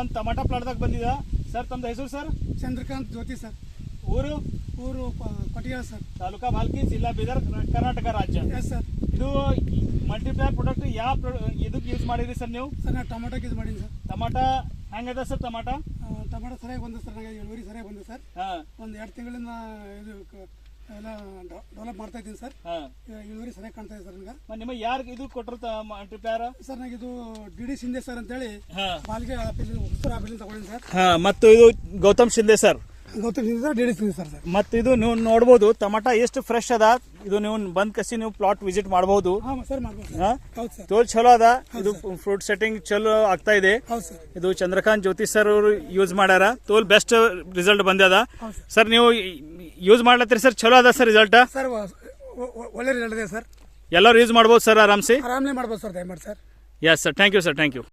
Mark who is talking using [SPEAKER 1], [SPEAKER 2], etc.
[SPEAKER 1] ಒಂದು ಟಮಾಟಾ ಪ್ಲಾಟ್ದಾಗ ಬಂದಿದ ಸರ್. ತಮ್ಮದು ಹೆಸರು ಸರ್?
[SPEAKER 2] ಚಂದ್ರಕಾಂತ್ ಜ್ಯೋತಿ ಸರ್.
[SPEAKER 1] ಊರು?
[SPEAKER 2] ಊರು ಕೊಟ್ಟಿಗೆ ಸರ್.
[SPEAKER 1] ತಾಲೂಕಾ ಭಾಲ್ಕಿ, ಜಿಲ್ಲಾ ಬೀದರ್, ಕರ್ನಾಟಕ ರಾಜ್ಯ.
[SPEAKER 2] Yes sir.
[SPEAKER 1] ಇದು ಮಲ್ಟಿಪ್ಲೈರ್ ಪ್ರಾಡಕ್ಟ್ ಯಾವ ಇದಕ್ಕೆ ಯೂಸ್ ಮಾಡಿದ್ರಿ ಸರ್ ನೀವು?
[SPEAKER 2] ಸರ್ ನಾನು ಟೊಮಾಟೋಗೆ ಯೂಸ್ ಮಾಡೀನಿ ಸರ್.
[SPEAKER 1] ಟಮಾಟಾ ಹೆಂಗದ ಸರ್? ಟಮಾಟಾ
[SPEAKER 2] ಸರಿಯಾಗಿ ಬಂದು ಸರ್. ನನಗೆ ಇಳುವರಿ ಸರಿಯಾಗಿ ಬಂದು ಸರ್. ಒಂದು 2 ತಿಂಗಳಿಂದ ಇದು ಎಲ್ಲ ಡೆವಲಪ್ ಮಾಡ್ತಾ ಇದ್ದೀನಿ ಸರ್. ಇಳುವರಿ ಸರಿಯಾಗಿ ಕಾಣ್ತಾ ಇದೆ ಸರ್ ನನಗೆ.
[SPEAKER 1] ನಿಮಗೆ ಯಾರು ಇದು ಕೊಟ್ಟರು ಮಲ್ಟಿಪ್ಲೈರ್?
[SPEAKER 2] ಸರ್ ನನಗೆ ಇದು ಡಿ ಶಿಂದೆ ಸರ್ ಅಂತೇಳಿ ಬಾಲ್ಗೆ ಉತ್ತರ ಆಫೀಸಿಂದ ತಗೊಂಡಿನಿ ಸರ್.
[SPEAKER 1] ಮತ್ತು ಇದು Gautam Shinde sir.
[SPEAKER 2] Gautam Shinde sir, D Shinde sir.
[SPEAKER 1] ಮತ್ತು ಇದು ನೀವು ನೋಡ್ಬೋದು ಟಮಾಟಾ ಎಷ್ಟು ಫ್ರೆಶ್ ಅದ. ಇದು ನೀವು ಬಂದ್ ಕಸಿ ನೀವು ಪ್ಲಾಟ್ ವಿಸಿಟ್ ಮಾಡಬಹುದು
[SPEAKER 2] ಸರ್. ಮಾಡ್ಬೋದು ಸರ್.
[SPEAKER 1] ತೋಲ್ ಚಲೋ ಅದ. ಇದು ಫ್ರೂಟ್ ಸೆಟ್ಟಿಂಗ್ ಚಲೋ ಆಗ್ತಾ ಇದೆ. ಇದು ಚಂದ್ರಕಾಂತ್ ಜ್ಯೋತಿ ಸರ್ ಅವರು ಯೂಸ್ ಮಾಡ್ಯಾರ. ತೋಲ್ ಬೆಸ್ಟ್ ರಿಸಲ್ಟ್ ಬಂದದ ಸರ್. ನೀವು ಯೂಸ್ ಮಾಡ್ಲತ್ತೀರಿ ಸರ್? ಚಲೋ ಅದ ಸರ್ ರಿಸಲ್ಟ್?
[SPEAKER 2] ಸರ್ ಒಳ್ಳೆ ರಿಸಲ್ಟ್ ಇದೆ ಸರ್.
[SPEAKER 1] ಎಲ್ಲರೂ ಯೂಸ್ ಮಾಡ್ಬೋದು ಸರ್ ಆರಾಮ್ಸೆ?
[SPEAKER 2] ಆರಾಮೇ ಮಾಡ್ಬೋದು ಸರ್. ದಯಮಾಡಿ sir.
[SPEAKER 1] Yes sir, thank you sir, thank you.